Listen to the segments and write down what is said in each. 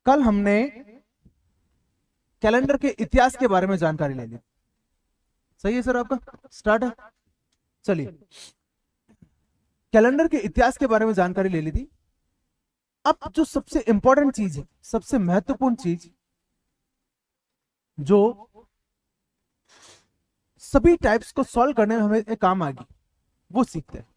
कल हमने कैलेंडर के इतिहास के बारे में जानकारी ले ली। सही है सर, आपका स्टार्ट है। चलिए, कैलेंडर के इतिहास के बारे में जानकारी ले ली थी। अब जो सबसे इंपॉर्टेंट चीज है, सबसे महत्वपूर्ण चीज जो सभी टाइप्स को सॉल्व करने में हमें एक काम आएगी, वो सीखते हैं।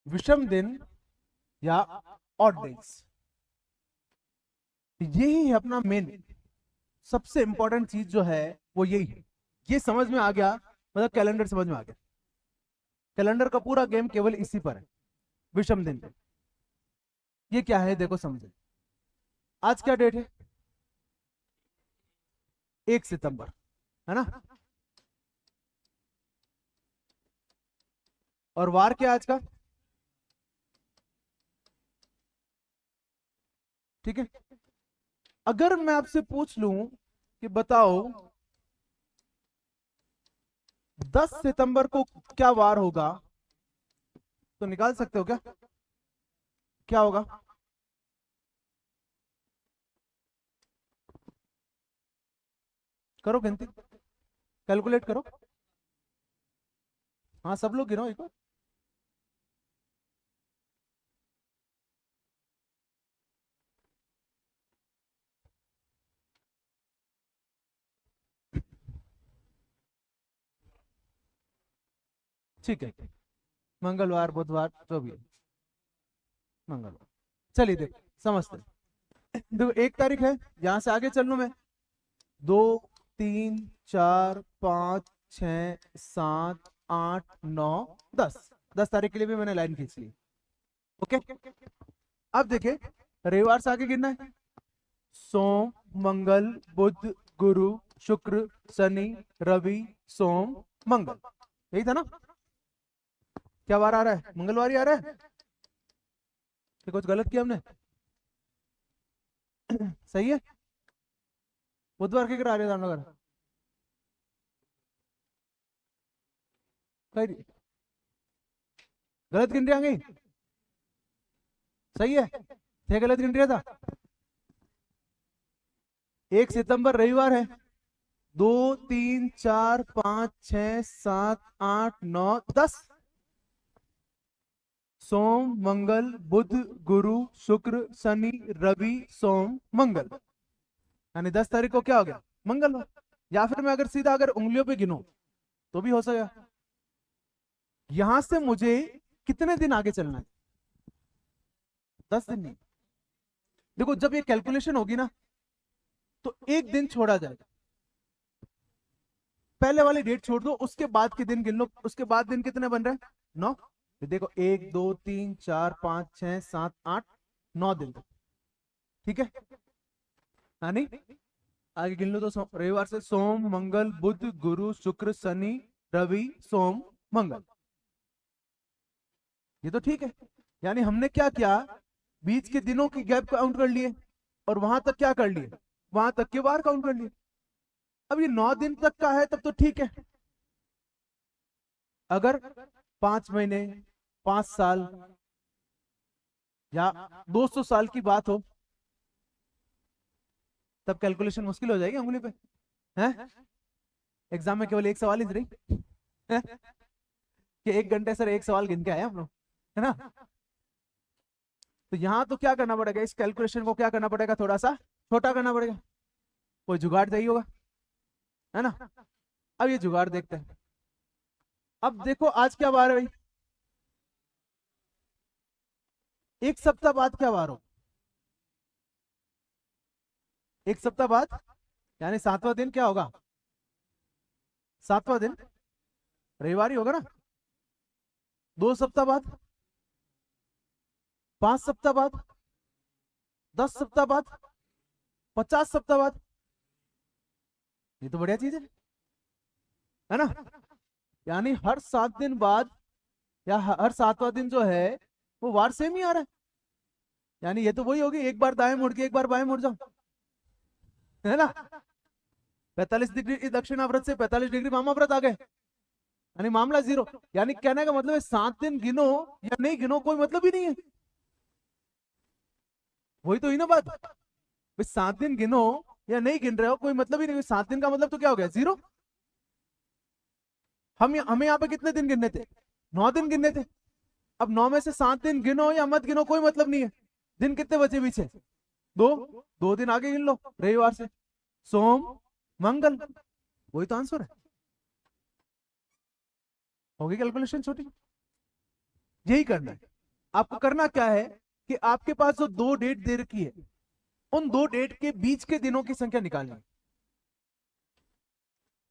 विषम दिन या ऑड डेज, यही है अपना मेन सबसे इंपॉर्टेंट चीज जो है, वो यही है। ये समझ में आ गया मतलब कैलेंडर समझ में आ गया। कैलेंडर का पूरा गेम केवल इसी पर है, विषम दिन पे। ये क्या है देखो समझे। आज क्या डेट है? 1 सितंबर, है ना। और वार क्या है आज का? ठीक है। अगर मैं आपसे पूछ लूं कि बताओ 10 सितंबर को क्या वार होगा, तो निकाल सकते हो क्या? क्या होगा? करो गिनती, कैलकुलेट करो। हाँ, सब लोग गिनो एक बार। ठीक है, मंगलवार बुधवार जो भी है, मंगलवार। चलिए देखो समझते हैं। देखो 1 तारीख है, यहां से आगे चल लूं मैं। 2 3 4 5 6 7 8 9 10। 10 तारीख के लिए भी मैंने लाइन खींच ली। ओके, अब देखिए रविवार से आगे गिनना है। सोम मंगल बुध गुरु शुक्र शनि रवि सोम मंगल, यही था ना। क्या वार आ रहा है? मंगलवार ही आ रहा है। ये कुछ गलत किया हमने? सही है। बुधवार के करा रहे रामनगर कहीं गलत गिन रहे हैं। सही है, थे गलत गिन रहा था। 1 सितंबर रविवार है। 2 3 4 5 6 7 8 9 10। सोम मंगल बुध गुरु शुक्र शनि रवि सोम मंगल, यानी 10 तारीख को क्या हो गया? मंगलवार। या फिर मैं अगर सीधा अगर उंगलियों पे गिनूं तो भी हो सकेगा। यहां से मुझे कितने दिन आगे चलना है? 10 दिन नहीं। देखो जब ये कैलकुलेशन होगी ना, तो एक दिन छोड़ा जाएगा। पहले वाली डेट छोड़ दो, उसके बाद के दिन गिन लो। उसके बाद दिन कितने बन रहे हैं? 9। देखो 1 2 3 4 5 6 7 8 9 दिन तक। ठीक है, हाँ नहीं। आगे गिन लो तो रविवार से सोम मंगल बुध गुरु शुक्र शनि रवि सोम मंगल, ये तो ठीक है। यानी हमने क्या किया, बीच के दिनों की गैप काउंट कर लिए, और वहां तक क्या कर लिए, वहां तक के बार काउंट कर लिए। अब ये 9 दिन तक का है तब तो ठीक है। अगर 5 महीने 5 साल या 200 साल की बात हो, तब कैलकुलेशन मुश्किल हो जाएगी उंगली पे। हैं? एग्जाम में केवल एक सवाल ही तो रही हैं? कि 1 घंटे सर एक सवाल गिन के आए हम लोग, है ना। तो यहाँ तो क्या करना पड़ेगा, इस कैलकुलेशन को क्या करना पड़ेगा, थोड़ा सा छोटा करना पड़ेगा। कोई जुगाड़ चाहिए होगा, है ना। अब ये जुगाड़ देखते हैं। अब देखो आज क्या वार है भाई? एक सप्ताह बाद क्या वार हो? एक सप्ताह बाद यानी 7वां दिन क्या होगा? 7वां दिन रविवार ही होगा ना। 2 सप्ताह बाद, 5 सप्ताह बाद, 10 सप्ताह बाद, 50 सप्ताह बाद। ये तो बढ़िया चीज है ना। यानी हर 7 दिन बाद या हर 7वां दिन जो है वो वार सेम ही आ रहा है। यानी ये तो वही होगी, एक बार दाएं मुड़ के एक बार बाएं मुड़ जाओ। है ना। 45 डिग्री दक्षिणाव्रत से 45 डिग्री वामाव्रत आ गए, यानी मामला जीरो। यानी कहने का मतलब है 7 दिन गिनो या नहीं गिनो कोई मतलब ही नहीं है। वही तो हुई ना बात भाई, 7 दिन गिनो या नहीं गिन रहे हो कोई मतलब ही नहीं। 7 दिन का मतलब तो क्या हो गया, जीरो। हमें यहाँ पे कितने दिन गिनने थे, 9 दिन गिनने थे। अब 9 में से 7 दिन गिनो या मत गिनो कोई मतलब नहीं है। दिन कितने बचे पीछे, दो। 2 दिन आगे गिन लो, रविवार से सोम मंगल, वही तो आंसर है। होगी कैलकुलेशन छोटी, यही करना है आपको। करना क्या है कि आपके पास जो 2 डेट दे रखी है, उन 2 डेट के बीच के दिनों की संख्या निकालनी है,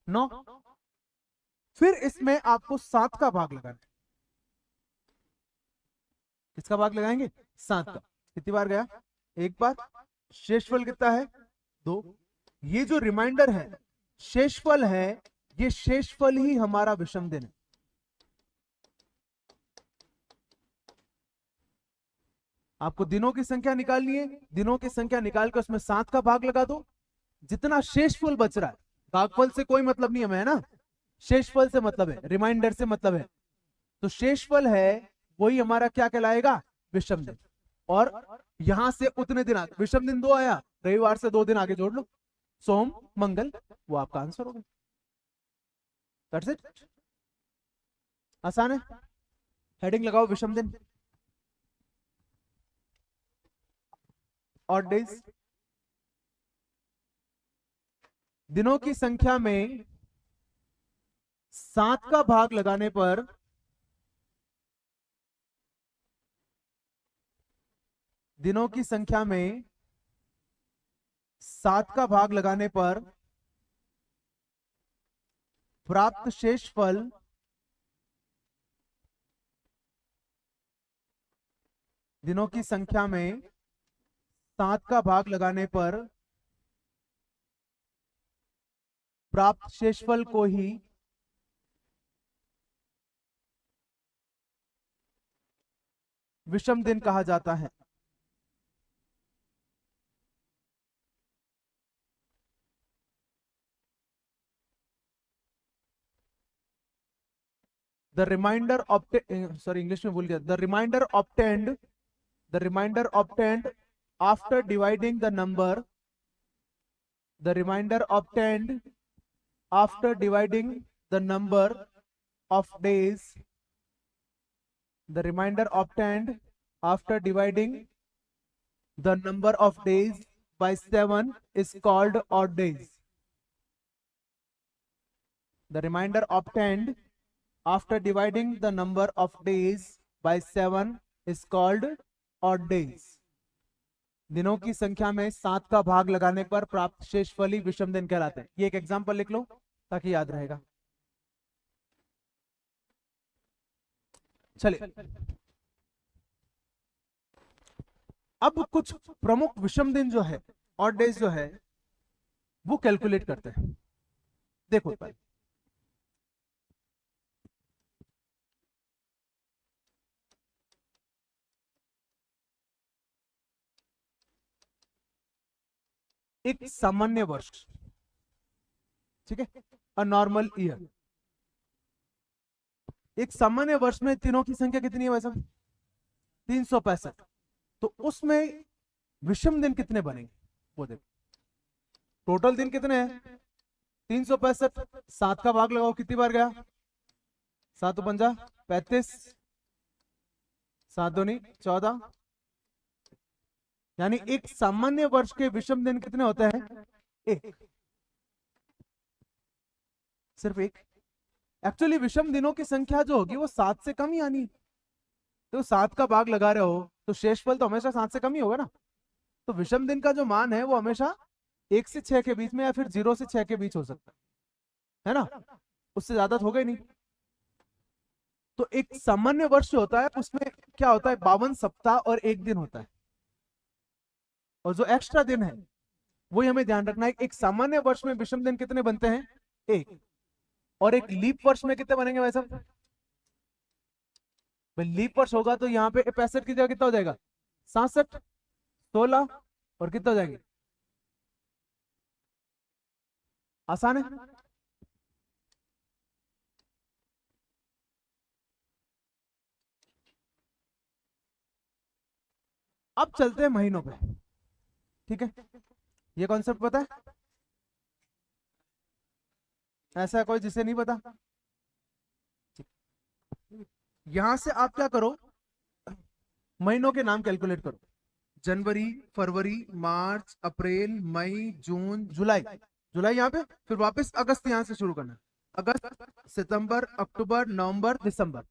9। फिर इसमें आपको 7 का भाग लगाना है। किसका भाग लगाएंगे, 7 का। कितनी बार गया, एक बार। शेषफल कितना है, 2। ये जो रिमाइंडर है शेषफल है, ये शेषफल ही हमारा विषम दिन है। आपको दिनों की संख्या निकालनी है, दिनों की संख्या निकाल कर उसमें 7 का भाग लगा दो। जितना शेषफल बच रहा है, भागफल से कोई मतलब नहीं हमें, है ना। शेषफल से मतलब है, रिमाइंडर से मतलब है। तो शेषफल है वही हमारा क्या कहलाएगा, विषम दिन। और यहां से उतने दिन आगे, विषम दिन 2 आया, रविवार से 2 दिन आगे जोड़ लो, सोम मंगल, वो आपका आंसर होगा। दैट्स इट, आसान है। हेडिंग लगाओ विषम दिन, ऑड डेज। दिनों की संख्या में 7 का भाग लगाने पर दिनों की संख्या में 7 का भाग लगाने पर प्राप्त शेषफल दिनों की संख्या में 7 का भाग लगाने पर प्राप्त शेषफल को ही विषम दिन कहा जाता है। The remainder obtained, sorry English में भूल गया। The remainder obtained after dividing the number, the remainder obtained after dividing the number of days, the remainder obtained after dividing the number of days by 7 is called odd days. The remainder obtained after dividing the number of days by 7 is called odd days. दिनों की संख्या में 7 का भाग लगाने पर प्राप्त शेषफल ही विषम दिन कहलाते हैं। ये एक एग्जांपल लिख लो ताकि याद रहेगा। चलिए अब कुछ प्रमुख विषम दिन जो है, ऑड डेज जो है, वो कैलकुलेट करते हैं। देखो पहले एक सामान्य वर्ष, ठीक है, अ नॉर्मल ईयर। एक सामान्य वर्ष में दिनों की संख्या कितनी है वैसे, 365। तो उसमें विषम दिन कितने बनेंगे वो देखो। टोटल दिन कितने हैं, 365। 7 का भाग लगाओ, कितनी बार गया, 7 पंजा 35, 7 दूनी 14। यानी एक सामान्य वर्ष के विषम दिन कितने होते हैं, एक, सिर्फ एक। एक्चुअली विषम दिनों की संख्या जो होगी वो 7 से कम ही आनी है। तो 7 का भाग लगा रहे हो तो शेषफल तो हमेशा 7 से कम ही होगा ना। तो विषम दिन का जो मान है वो हमेशा 1 से 6 के बीच में या फिर 0 से 6 के बीच हो सकता है ना, उससे ज्यादा तो होगा ही नहीं। तो एक सामान्य वर्ष जो होता है उसमें क्या होता है, 52 सप्ताह और 1 दिन होता है। और जो एक्स्ट्रा दिन है वही हमें ध्यान रखना है। एक सामान्य वर्ष में विषम दिन कितने बनते हैं, एक। और एक लीप वर्ष में कितने बनेंगे वैसे, लीप वर्ष होगा तो यहाँ पे 65 की जगह कितना हो जाएगा, 67, 16 और कितना हो जाएंगे, आसान है। अब चलते हैं महीनों पे। ठीक है, ये कॉन्सेप्ट पता है? ऐसा है कोई जिसे नहीं पता? यहां से आप क्या करो, महीनों के नाम कैलकुलेट करो। जनवरी, फरवरी, मार्च, अप्रैल, मई, जून, जुलाई। जुलाई यहाँ पे, फिर वापस अगस्त यहाँ से शुरू करना। अगस्त, सितंबर, अक्टूबर, नवंबर, दिसंबर।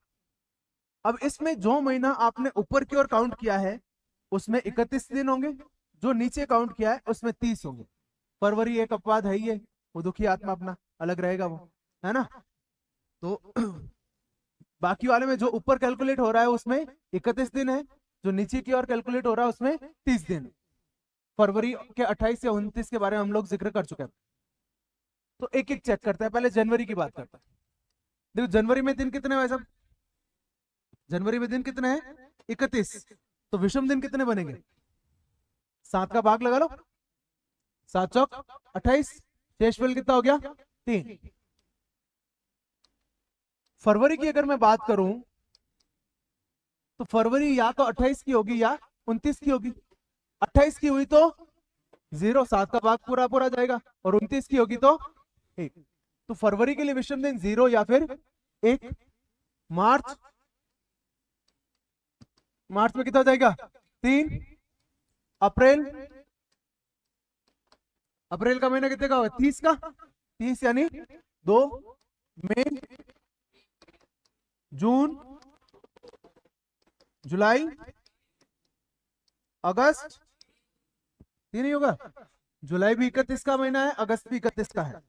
अब इसमें जो महीना आपने ऊपर की ओर काउंट किया है उसमें 31 दिन होंगे, जो नीचे काउंट किया है उसमें 30 होंगे। फरवरी एक अपवाद है ही है, वो दुखी आत्मा अपना अलग रहेगा वो, है ना? तो बाकी वाले में जो ऊपर कैलकुलेट हो रहा है उसमें 31 दिन है, जो नीचे की ओर कैलकुलेट हो रहा है उसमें 30 दिन। फरवरी के 28 या 29 के बारे में हम लोग जिक्र कर चुके हैं। तो एक एक चेक करते हैं, पहले जनवरी की बात करते हैं। देखो जनवरी में दिन कितने हैं भाई साहब? जनवरी में दिन कितने हैं? 31। तो विषम दिन कितने बनेंगे? 7 का भाग लगा लो, 7 चौक 28, शेषफल कितना हो गया? 3। फरवरी की अगर मैं बात करूं तो फरवरी या तो 28 की होगी या 29 की होगी। 28 की हुई तो 0, 7 का भाग पूरा पूरा जाएगा, और 29 की होगी तो 1। तो फरवरी के लिए विषम दिन 0 या फिर 1। मार्च, मार्च में कितना हो जाएगा? 3। अप्रैल, अप्रैल का महीना कितने का होगा? 30 का, 30 यानी 2। मई, जून, जुलाई, अगस्त, 3 ही होगा। जुलाई भी 31 का महीना है, अगस्त भी 31 का है।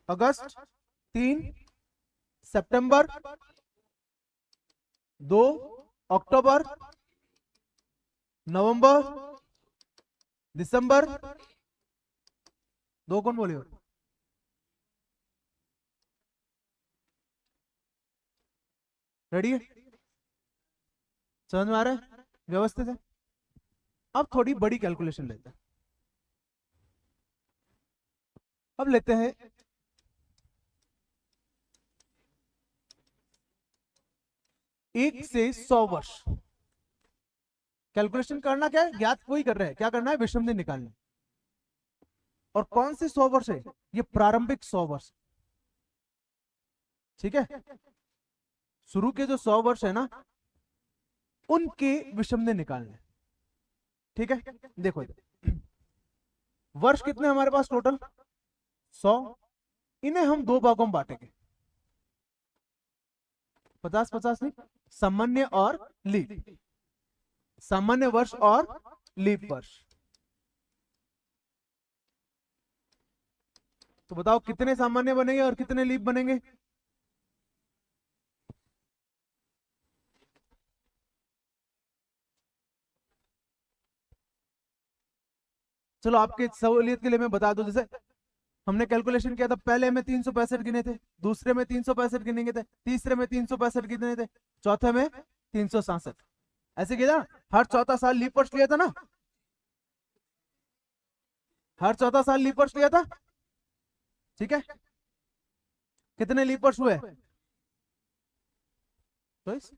अगस्त 3, सितंबर 2, अक्टूबर, नवंबर, दिसंबर 2। कौन बोले? रेडी है? समझ में आ रहा है? व्यवस्थित है? अब थोड़ी बड़ी कैलकुलेशन लेते हैं। अब लेते हैं 1 से 100 वर्ष। कैलकुलेशन करना क्या है? ज्ञात वही कर रहे हैं, क्या करना है? विषम दिन निकालना। और कौन से 100 वर्ष है? ये प्रारंभिक 100 वर्ष। ठीक है, शुरू के जो 100 वर्ष है ना, उनके विषम दिन निकालने। ठीक है, देखो इधर। वर्ष कितने हमारे पास टोटल? 100। इन्हें हम दो भागों में बांटेंगे, 50-50 नहीं, सामान्य और लीप। सामान्य वर्ष और लीप वर्ष। तो बताओ कितने सामान्य बनेंगे और कितने लीप बनेंगे? चलो आपके सहूलियत के लिए मैं बता दूं, जैसे हमने कैलकुलेशन किया था, पहले में 365 गिने थे, दूसरे में 365 गिनेंगे थे, तीसरे में 365 गिने थे, चौथे में 367। ऐसे किया था। हर चौथा साल लीप वर्ष लिया था ना? हर चौथा साल लीप वर्ष लिया था। ठीक है, कितने लीप वर्ष हुए? 24।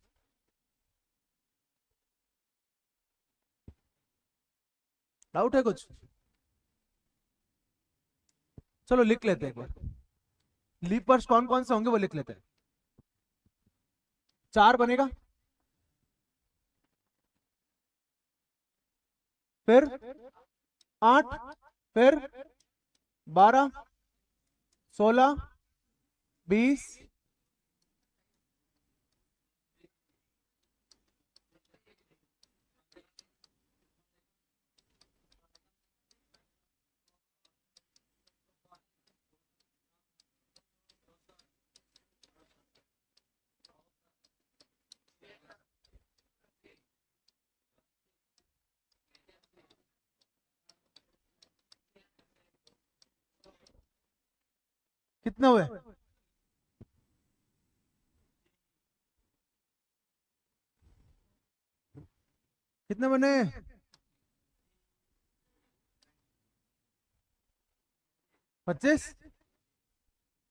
डाउट है कुछ? चलो लिख लेते हैं एक बार। लीप वर्ष कौन कौन से होंगे वो लिख लेते हैं। 4 बनेगा, फिर 8, फिर 12, 16, 20, कितने हुए? कितने बने? 25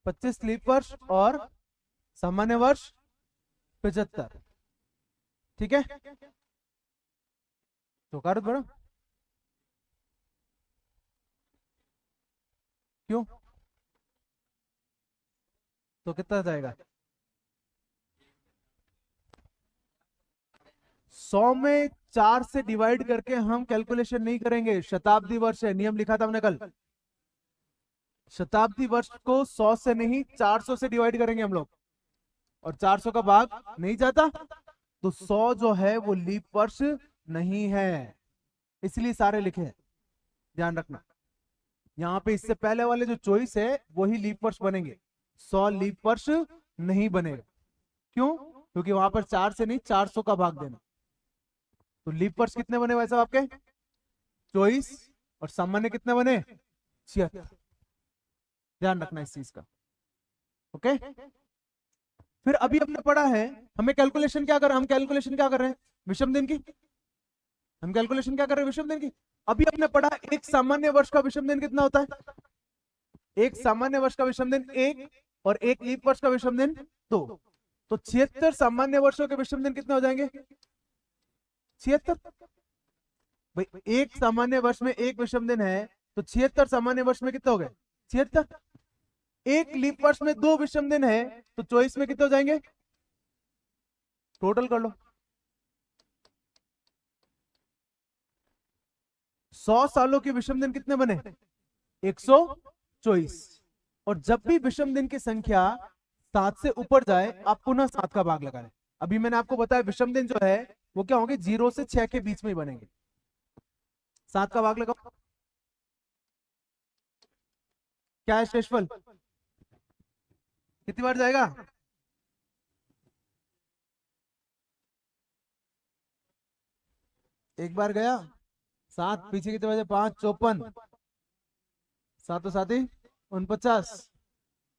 25 लीप वर्ष और सामान्य वर्ष 75। ठीक है, तो कर बड़ा क्यों, तो कितना जाएगा? 100 में 4 से डिवाइड करके हम कैलकुलेशन नहीं करेंगे, शताब्दी वर्ष है, नियम लिखा था हमने कल। शताब्दी वर्ष को 100 से नहीं 400 से डिवाइड करेंगे हम लोग, और 400 का भाग नहीं जाता, तो 100 जो है वो लीप वर्ष नहीं है, इसलिए सारे लिखे हैं, ध्यान रखना। यहाँ पे इससे पहले वाले जो चॉइस है वही लीप वर्ष बनेंगे, 100 लीप वर्ष नहीं बनेगा। क्यों? क्योंकि वहां पर 4 से नहीं 400 का भाग देना। तो लीप वर्ष कितने बने वैसे आपके? 24। और सामान्य कितने बने? 76। ध्यान रखना इस चीज का। ओके, फिर अभी हमने पढ़ा है, हमें कैलकुलेशन क्या कर, हम कैलकुलेशन क्या कर रहे हैं? विषम दिन की। हम कैलकुलेशन क्या कर रहे हैं? विषम दिन की। अभी हमने पढ़ा एक सामान्य वर्ष का विषम दिन कितना होता है? एक सामान्य वर्ष का विषम दिन 1, और एक लीप वर्ष का विषम दिन 2। तो 76 सामान्य वर्षों के विषम दिन कितने हो जाएंगे? 76। भाई एक सामान्य वर्ष में एक विषम दिन है, तो 76 सामान्य वर्ष में कितने हो गए? 76। एक लीप वर्ष में 2 विषम दिन है, तो 24 में कितने हो जाएंगे? टोटल कर लो। 100 सालों के विषम दिन कितने बने? 124। और जब भी विषम दिन की संख्या 7 से ऊपर जाए, आप पुनः 7 का भाग लगाएं। अभी मैंने आपको बताया विषम दिन जो है वो क्या होंगे? 0 से 6 के बीच में ही बनेंगे। 7 का भाग लगाओ। क्या है शेषफल? कितनी बार जाएगा? एक बार गया। 7 पीछे कितने बजे? 5 54, 7 7 49,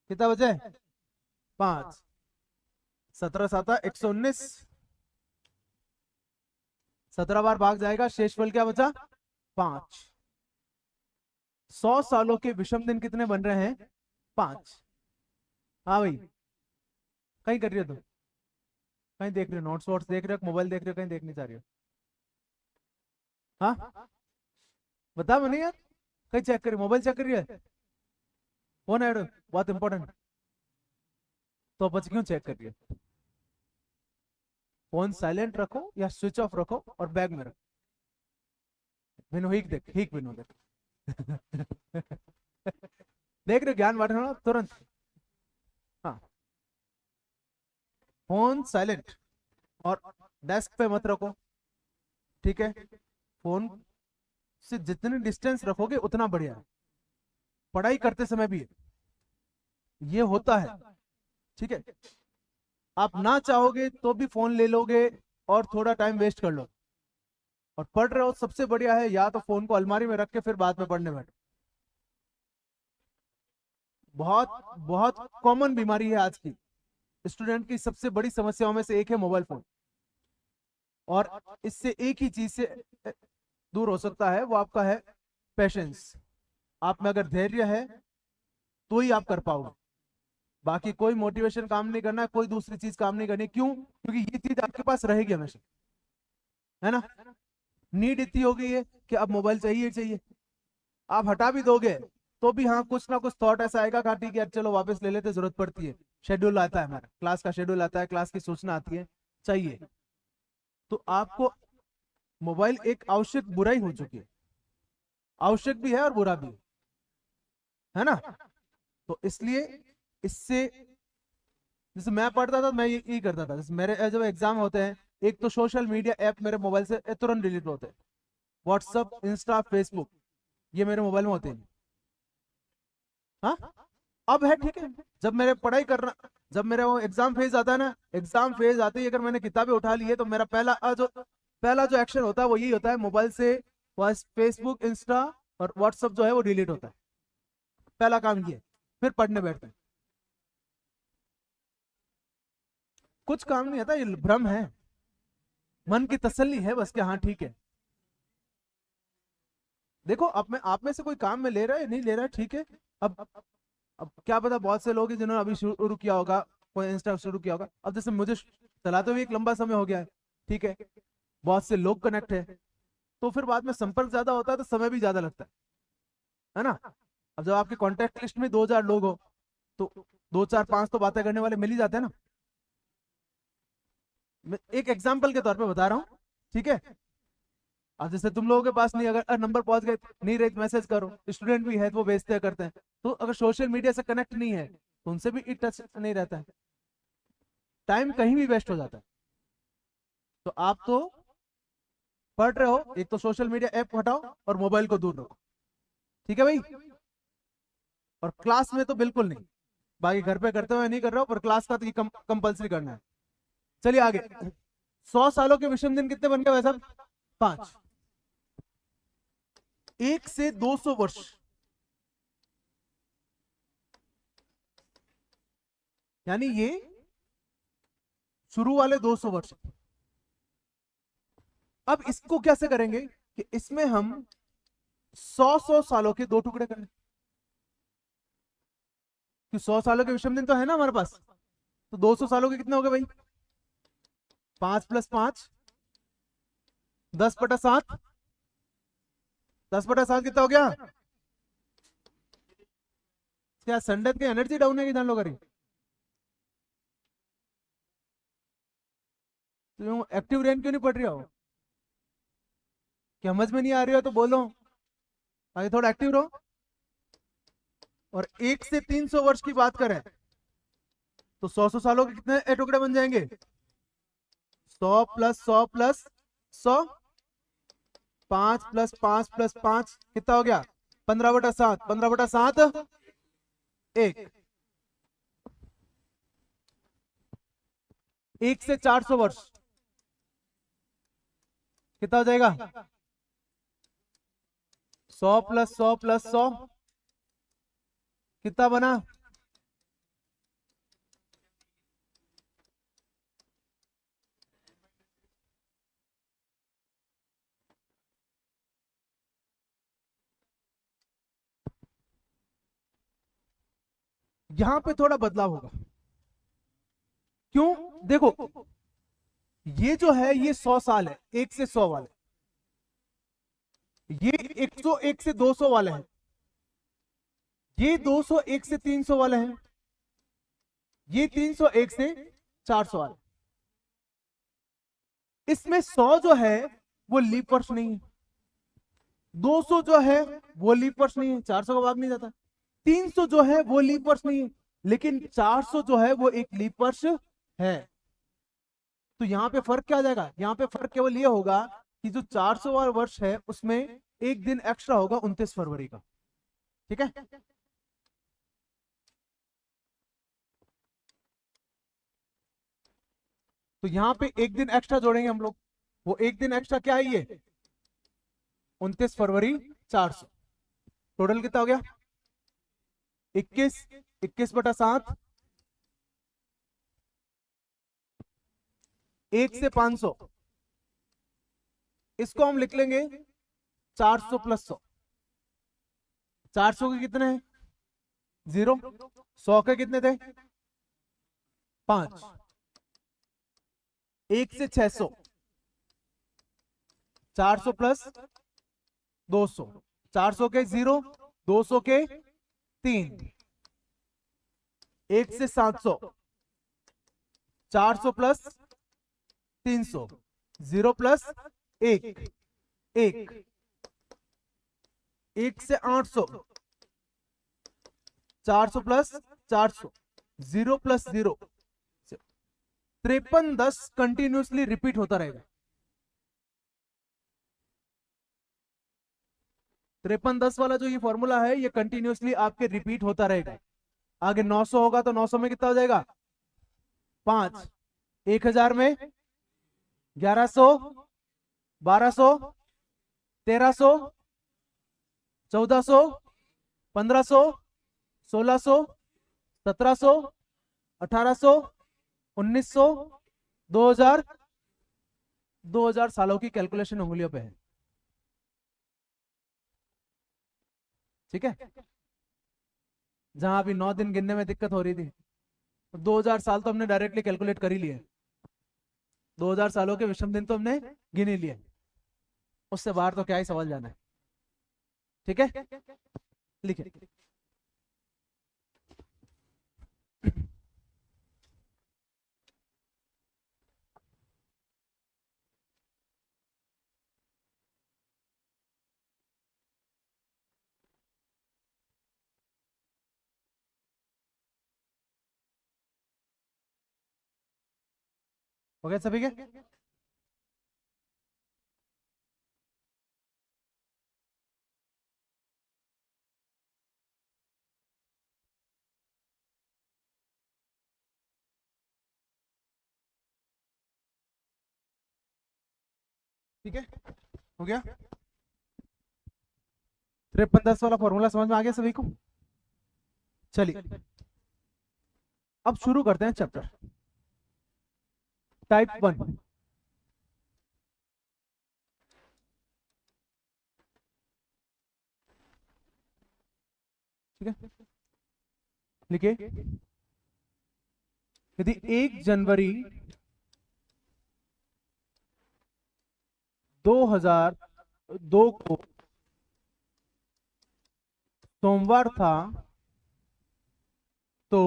कितना बचे? 5, 17 7 119, 17 बार भाग जाएगा, शेषफल क्या बचा? 5। 100 सालों के विषम दिन कितने बन रहे हैं? 5। हाँ भाई, कहीं कर रही हो तुम? कहीं देख रहे हो? नोट्स वोट्स देख रहे हो? मोबाइल देख रहे हो? कहीं देख नहीं चाह रही हो? हाँ, बता मनी यार, कहीं चेक करिए, मोबाइल चेक करिए, फोन है बहुत इंपॉर्टेंट, तो बच क्यों चेक करिए? फोन साइलेंट रखो या स्विच ऑफ रखो और बैग में रखो। बिनो हीक देख, हीक बिनो देख। देख रहे, ज्ञान बांटना तुरंत। हाँ, फोन साइलेंट और डेस्क पे मत रखो, ठीक है? फोन से जितनी डिस्टेंस रखोगे उतना बढ़िया है। पढ़ाई करते समय भी ये होता है, ठीक है? आप ना चाहोगे तो भी फोन ले लोगे और थोड़ा टाइम वेस्ट कर लो, और पढ़ रहे हो सबसे बढ़िया है या तो फोन को अलमारी में रख के फिर बाद में पढ़ने बैठो। बहुत बहुत कॉमन बीमारी है आज की स्टूडेंट की, सबसे बड़ी समस्याओं में से एक है मोबाइल फोन, और इससे एक ही चीज से दूर हो सकता है, वो आपका है पेशेंस। आप में अगर धैर्य है तो ही आप कर पाओगे, बाकी कोई मोटिवेशन काम नहीं करना है, कोई दूसरी चीज काम नहीं करनी। क्यों? क्योंकि ये चीज आपके पास रहेगी हमेशा, है ना? नीड इतनी हो गई है कि अब मोबाइल चाहिए चाहिए। आप हटा भी दोगे तो भी हाँ कुछ ना कुछ थॉट ऐसा आएगा, कहा ठीक है यार चलो वापस ले लेते, जरूरत पड़ती है, शेड्यूल आता है, हमारा क्लास का शेड्यूल आता है, क्लास की सूचना आती है, चाहिए। तो आपको मोबाइल एक आवश्यक बुराई हो चुकी है, आवश्यक भी है और बुरा भी है ना? तो इसलिए इससे, जैसे मैं पढ़ता था मैं यही करता था, जैसे मेरे जब एग्जाम होते हैं, एक तो सोशल मीडिया ऐप मेरे मोबाइल से तुरंत डिलीट होते हैं, व्हाट्सअप इंस्टा फेसबुक ये मेरे मोबाइल में होते हैं। हाँ, अब है, ठीक है। जब मेरे पढ़ाई करना, जब मेरा वो एग्जाम फेज आता है ना, एग्जाम फेज आते ही अगर मैंने किताबें उठा ली है तो मेरा पहला जो एक्शन होता है वो यही होता है, मोबाइल से बस फेसबुक इंस्टा और व्हाट्सअप जो है वो डिलीट होता है, पहला काम ये। फिर पढ़ने बैठते हैं। कुछ काम नहीं आता, ये भ्रम है, मन की तसल्ली है बस कि हाँ ठीक है। देखो अब आप में से कोई काम में ले रहा है नहीं ले रहा है, ठीक है। अब क्या पता, बहुत से लोग हैं जिन्होंने अभी शुरू किया होगा, कोई इंस्टा शुरू किया होगा। अब जैसे मुझे चलाते हुए एक लंबा समय हो गया है, ठीक है, बहुत से लोग कनेक्ट है, तो फिर बाद में संपर्क ज्यादा होता है तो समय भी ज्यादा लगता है ना। अब जब आपके कॉन्टेक्ट लिस्ट में 2000 लोग हो तो 2 4 5 तो बातें करने वाले मिल ही जाते हैं ना। मैं एक एग्जाम्पल के तौर पे बता रहा हूँ, ठीक है। अब जैसे तुम लोगों के पास नहीं, अगर नंबर पहुंच गए नहीं रहे तो मैसेज करो, स्टूडेंट भी है तो वो भेजते हैं करते हैं। तो अगर सोशल मीडिया से कनेक्ट नहीं है तो उनसे भी टच नहीं रहता है, टाइम कहीं भी वेस्ट हो जाता है। तो आप तो पढ़ रहे हो, एक तो सोशल मीडिया ऐप हटाओ और मोबाइल को दूर रखो, ठीक है भाई। और क्लास में तो बिल्कुल नहीं, बाकी घर पे करते हुए नहीं कर रहा हूं, पर क्लास का तो कंपलसरी करना है। चलिए आगे। 100 सालों के विषम दिन कितने बन गए भाई साहब? 5। 1 से 200 वर्ष, यानी ये शुरू वाले 200 वर्ष। अब इसको कैसे करेंगे कि इसमें हम 100 सालों के 2 टुकड़े कर लें, कि 100 सालों के विषम दिन तो है ना हमारे पास, तो 200 सालों के कितने हो गए भाई? 5 + 5 10/7। 10/7 कितना हो गया? क्या संडे की एनर्जी डाउन है कि जान लो करी? तो एक्टिव रेंज क्यों नहीं पड़ रही हो? क्या समझ में नहीं आ रही हो तो बोलो, आगे थोड़ा एक्टिव रहो। और 1 से 300 वर्ष की बात करें तो 100 सालों के कितने टुकड़े बन जाएंगे? 100 + 100 + 100। 5 + 5 + 5 कितना हो गया? 15/7। 15/7 1। 1 से 400 वर्ष कितना हो जाएगा? 100 + 100 + 100 कितना बना? यहां पे थोड़ा बदलाव होगा। क्यों? देखो, ये जो है ये 100 साल है, 1 से 100 वाले। ये 101 से 200 वाले हैं। ये 201 से 300 वाले हैं। ये 301 से 400 वाले। इसमें 100 जो है वो लीप वर्ष नहीं है, 200 जो है वो लीप वर्ष नहीं है, 400 का भाग नहीं जाता। 300 जो है वो लीप वर्ष नहीं है, लेकिन 400 जो है वो एक लीप वर्ष है। तो यहां पे फर्क क्या आ जाएगा? यहां पे फर्क केवल ये होगा कि जो 400वां वर्ष है उसमें एक दिन एक्स्ट्रा होगा, 29 फरवरी का, ठीक है। तो यहां पे एक दिन एक्स्ट्रा जोड़ेंगे हम लोग। वो एक दिन एक्स्ट्रा क्या है? ये 29 फरवरी 400। टोटल कितना हो गया? 21। 21/7। 1 से 500, इसको हम लिख लेंगे 400 + 100। 400 के कितने हैं? 0। 100 के कितने थे? 5। 1 से 600, 400 + 200। 400 के 0, 200 के 3। 1 से 700, 400 + 300, 0 + 1 1। 1 से 800, 400 + 400, 0 + 0। 53 10 कंटिन्यूसली रिपीट होता रहेगा। 53 10 वाला जो ये फॉर्मूला है ये कंटिन्यूसली आपके रिपीट होता रहेगा। आगे 900 होगा तो 900 में कितना हो जाएगा? 5। 1000 में 1100, 1200, 1300, 1400, 1500, 1600, 1700, 1800, 1900, 2000। 2000 सालों की कैलकुलेशन उंगलियों पे है। ठीक है, जहां अभी 9 दिन गिनने में दिक्कत हो रही थी, 2000 साल तो हमने डायरेक्टली कैलकुलेट कर ही लिए, 2000 सालों के विषम दिन तो हमने गिन ही लिए, उससे बाहर तो क्या ही सवाल जाना है। ठीक है, लिखिए। हो गया सभी के? ठीक है, हो गया। 53 वाला फॉर्मूला समझ में आ गया सभी को? चलिए अब शुरू करते हैं चैप्टर टाइप 1। ठीक है, लिखिए। यदि 1 जनवरी 2002 को सोमवार था तो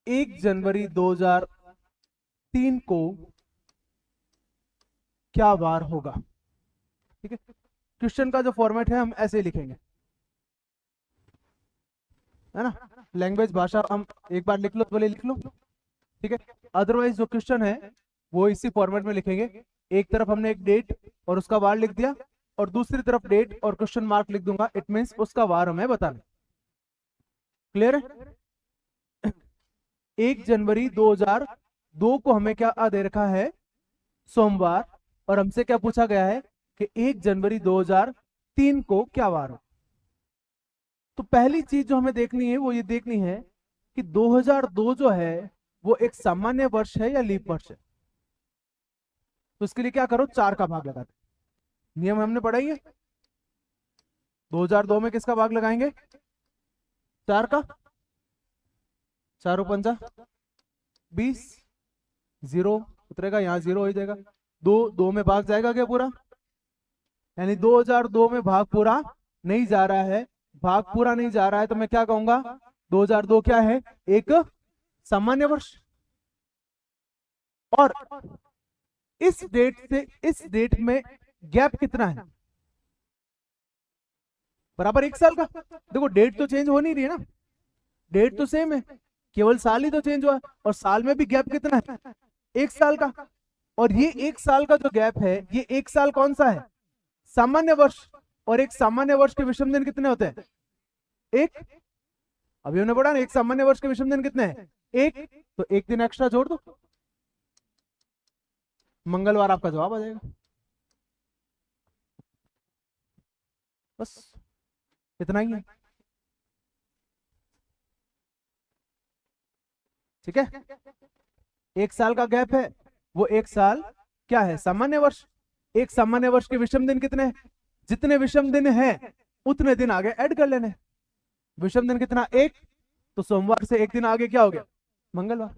1 जनवरी 2003 को क्या वार होगा? ठीक है, क्वेश्चन का जो फॉर्मेट है हम ऐसे ही लिखेंगे, है ना। लैंग्वेज भाषा हम एक बार लिख लो बोले लिख लो, ठीक है। अदरवाइज जो क्वेश्चन है वो इसी फॉर्मेट में लिखेंगे। एक तरफ हमने एक डेट और उसका वार लिख दिया, और दूसरी तरफ डेट और क्वेश्चन मार्क लिख दूंगा, इट मींस उसका वार हमें बताना। क्लियर है? 1 जनवरी 2002 को हमें क्या दे रखा है? सोमवार। और हमसे क्या पूछा गया है कि 1 जनवरी 2003 को क्या वार हो। तो पहली चीज जो हमें देखनी है वो ये देखनी है कि 2002 जो है वो एक सामान्य वर्ष है या लीप वर्ष है। तो इसके लिए क्या करो, 4 का भाग लगा दो। नियम हमने पढ़ा ही है। 2002 में किसका भाग लगाएंगे? 4 का। 4 × 5 = 20, 0 उतरेगा, यहाँ 0 हो जाएगा। 2 में भाग जाएगा क्या पूरा? यानी 2002 में भाग पूरा नहीं जा रहा है। भाग पूरा नहीं जा रहा है तो मैं क्या कहूंगा? 2002 क्या है? एक सामान्य वर्ष। और इस डेट से इस डेट में गैप कितना है? बराबर 1 साल का। देखो डेट तो चेंज हो नहीं रही है ना, डेट तो सेम है, केवल साल ही तो चेंज हुआ है। और साल में भी गैप कितना है? 1 साल का। और ये 1 साल का जो गैप है, ये 1 साल कौन सा है? सामान्य वर्ष। और एक सामान्य वर्ष के विषम दिन कितने होते हैं? एक। अभी हमने पढ़ा ना, एक सामान्य वर्ष के विषम दिन कितने हैं? एक। तो एक दिन एक्स्ट्रा जोड़ दो, मंगलवार आपका जवाब आ जाएगा। बस इतना ही है। ठीक है, 1 साल का गैप है, वो 1 साल क्या है? सामान्य वर्ष। एक सामान्य वर्ष के विषम दिन कितने हैं? जितने विषम दिन हैं उतने दिन आगे ऐड कर लेने। विषम दिन कितना? 1। तो सोमवार से एक दिन आगे क्या हो गया? मंगलवार।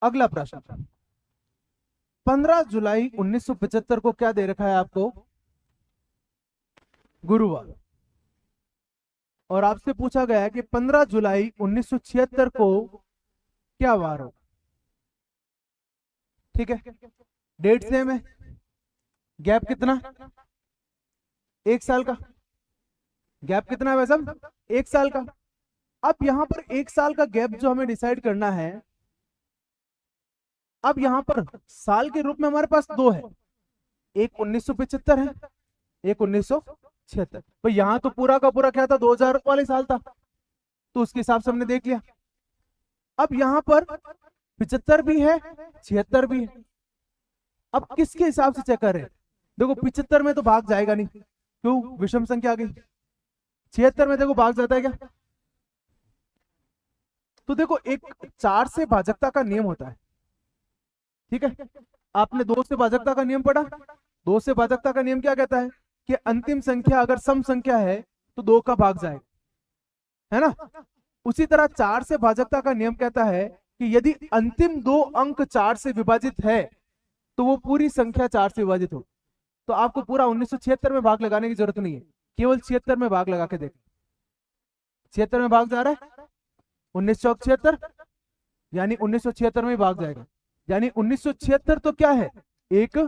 अगला प्रश्न, 15 जुलाई 1975 को क्या दे रखा है आपको? गुरुवार। और आपसे पूछा गया है कि 15 जुलाई 1976 को क्या वार हो। ठीक है, डेट सेम है, गैप कितना, 1 साल का। गैप कितना है भाई साहब, 1 साल का। अब यहां पर 1 साल का गैप जो हमें डिसाइड करना है, अब यहां पर साल के रूप में हमारे पास दो है, एक 1975 है, एक 1976। तो यहां तो पूरा का पूरा क्या था, 2000 वाले साल था, तो उसके हिसाब से हमने देख लिया। अब यहां पर 75 भी है, 76 भी है। अब किसके हिसाब से चेक करें, देखो 75 में तो भाग जाएगा नहीं, क्यों, विषम संख्या आ गई। 76 में देखो भाग जाता है क्या, तो देखो एक 4 से भाजकता का नियम होता है, ठीक है। आपने 2 से भाजकता का नियम पढ़ा, 2 से भाजकता का नियम क्या कहता है कि अंतिम संख्या अगर सम संख्या है तो 2 का भाग जाएगा, है ना। उसी तरह 4 से भाजकता का नियम कहता है कि यदि अंतिम 2 अंक 4 से विभाजित है तो वो पूरी संख्या 4 से विभाजित हो। तो आपको पूरा 1976 में भाग लगाने की जरूरत नहीं है, केवल 76 में भाग लगा के देख, 76 में भाग जा रहा है, 1976, यानी 1976 में भाग जाएगा, यानी 1976 तो क्या है, एक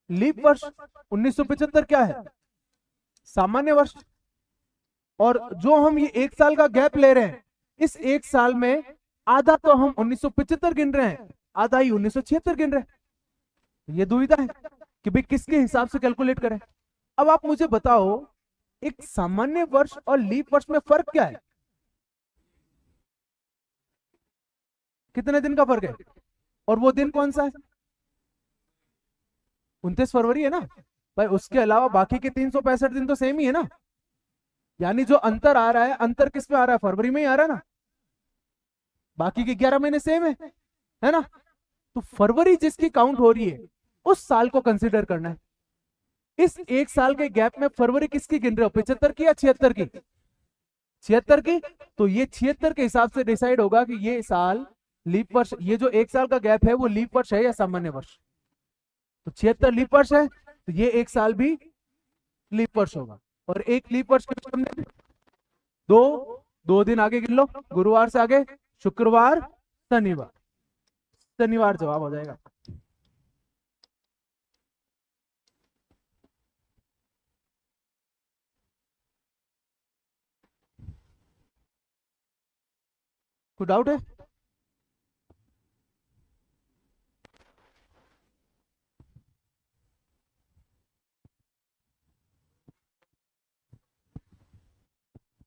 लीप वर्ष। 1975 क्या है, सामान्य वर्ष। और जो हम ये 1 साल का गैप ले रहे हैं, इस 1 साल में आधा तो हम 1975 गिन रहे हैं, आधा ही 1976 गिन रहे हैं। ये दुविधा है कि भाई किसके हिसाब से कैलकुलेट करें। अब आप मुझे बताओ, एक सामान्य वर्ष और लीप वर्ष में फर्क क्या है, कितने दिन का फर्क है, और वो दिन कौन सा है, 29 फरवरी है ना भाई। उसके अलावा बाकी के 365 दिन तो सेम ही है ना, यानी जो अंतर आ रहा है, अंतर किस में आ रहा है, फरवरी में ही आ रहा है ना, बाकी के 11 महीने सेम है ना। तो फरवरी जिसकी काउंट हो रही है उस साल को कंसिडर करना है। इस 1 साल के गैप में फरवरी किसकी गिन रहे हो, 75 की या 76 की, 76 की। तो ये 76 के हिसाब से डिसाइड होगा कि ये साल लीप वर्ष, ये जो 1 साल का गैप है वो लीप वर्ष है या सामान्य वर्ष। तो 76 लीप वर्ष है, तो ये 1 साल भी लीप वर्ष होगा। और एक लीप वर्ष के हमने दो 2 दिन आगे गिन लो, गुरुवार से आगे शुक्रवार, शनिवार, शनिवार जवाब हो जाएगा। कोई डाउट है,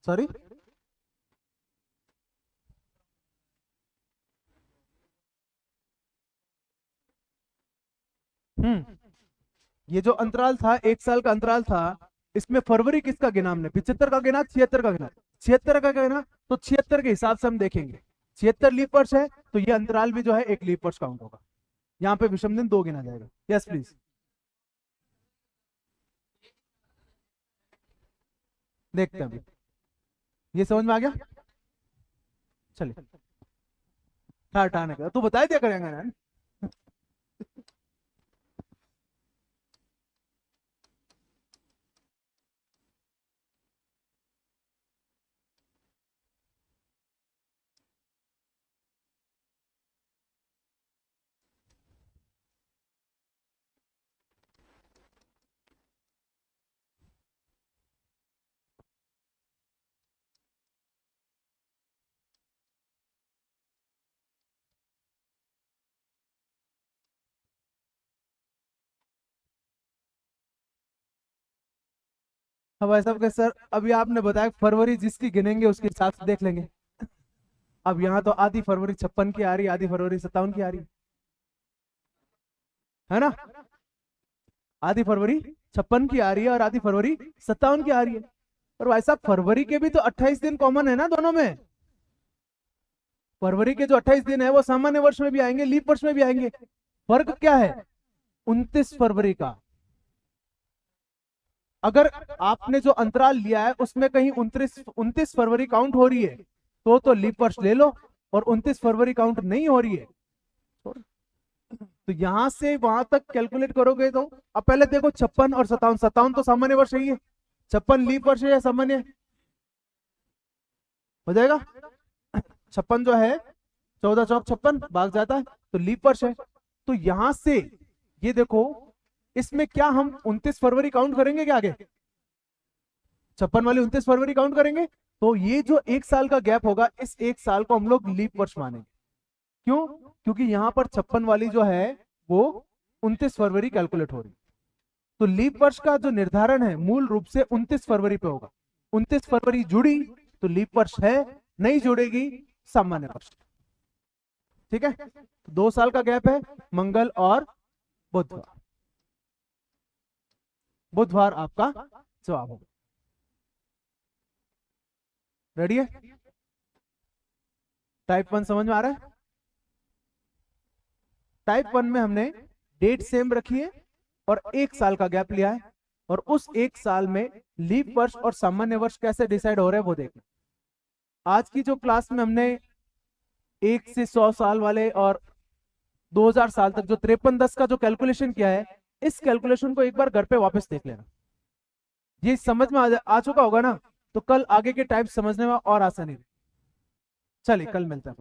सॉरी। ये जो अंतराल था, 1 साल का अंतराल था, इसमें फरवरी किसका गिना हमने, 75 का गिना, 76 का गिना, 76 का गिना। तो 76 के हिसाब से हम देखेंगे, 76 लीप वर्ष है तो ये अंतराल भी जो है एक लीप वर्ष काउंट होगा, यहाँ पे विषम दिन 2 गिना जाएगा। यस प्लीज, देखते हैं अभी, ये समझ में आ गया। चलिए, हटाने का तू बता दिया करेंगे ना। अब ऐसा के सर, अभी आपने बताया फरवरी जिसकी गिनेंगे उसके हिसाब से देख लेंगे। अब यहाँ तो आधी फरवरी 56 की आ रही है, आधी फरवरी 57 की आ रही है ना। आधी फरवरी 56 की आ रही है और आधी फरवरी 57 की आ रही है। और भाई साहब फरवरी के भी तो 28 दिन कॉमन है ना दोनों में। फरवरी के जो 28 दिन है वो सामान्य वर्ष में भी आएंगे, लीप वर्ष में भी आएंगे। फर्क क्या है, 29 फरवरी का। अगर आपने जो अंतराल लिया है उसमें कहीं 29 फरवरी काउंट हो रही है तो लीप वर्ष ले लो, और 29 फरवरी काउंट नहीं हो रही है तो यहां से वहां तक कैलकुलेट करोगे। तो अब पहले देखो 56 और 57, 57 तो सामान्य वर्ष है, 56 लीप वर्ष है या सामान्य हो जाएगा। 56 जो है 14 चौक 56 भाग जाता है तो लीप वर्ष है। तो यहां से ये देखो, इसमें क्या हम 29 फरवरी काउंट करेंगे क्या आगे? 56 वाली 29 फरवरी काउंट करेंगे? तो ये जो एक साल का गैप होगा, इस एक साल को हम लोग लीप वर्ष मानेंगे। क्यों? क्योंकि यहां पर 56 वाली जो है वो 29 फरवरी कैलकुलेट हो रही। तो लीप वर्ष का जो निर्धारण है मूल रूप से 29 फरवरी पे होगा। 29 फरवरी जुड़ी तो लीप वर्ष है, नहीं जुड़ेगी सामान्य वर्ष। ठीक है, तो 2 साल का गैप है, मंगल और बुधवार। बुधवार आपका जवाब होगा। रेडी है? टाइप 1 समझ में आ रहा है? टाइप 1 में हमने डेट सेम रखी है और एक साल का गैप लिया है, और उस एक साल में लीप वर्ष और सामान्य वर्ष कैसे डिसाइड हो रहे हैं वो देखना। आज की जो क्लास में हमने 1 से 100 साल वाले और 2000 साल तक जो 5310 का जो कैलकुलेशन किया है, इस कैलकुलेशन को एक बार घर पे वापस देख लेना। ये समझ में आ चुका होगा ना, तो कल आगे के टाइप समझने में और आसानी। चलिए कल मिलते हैं।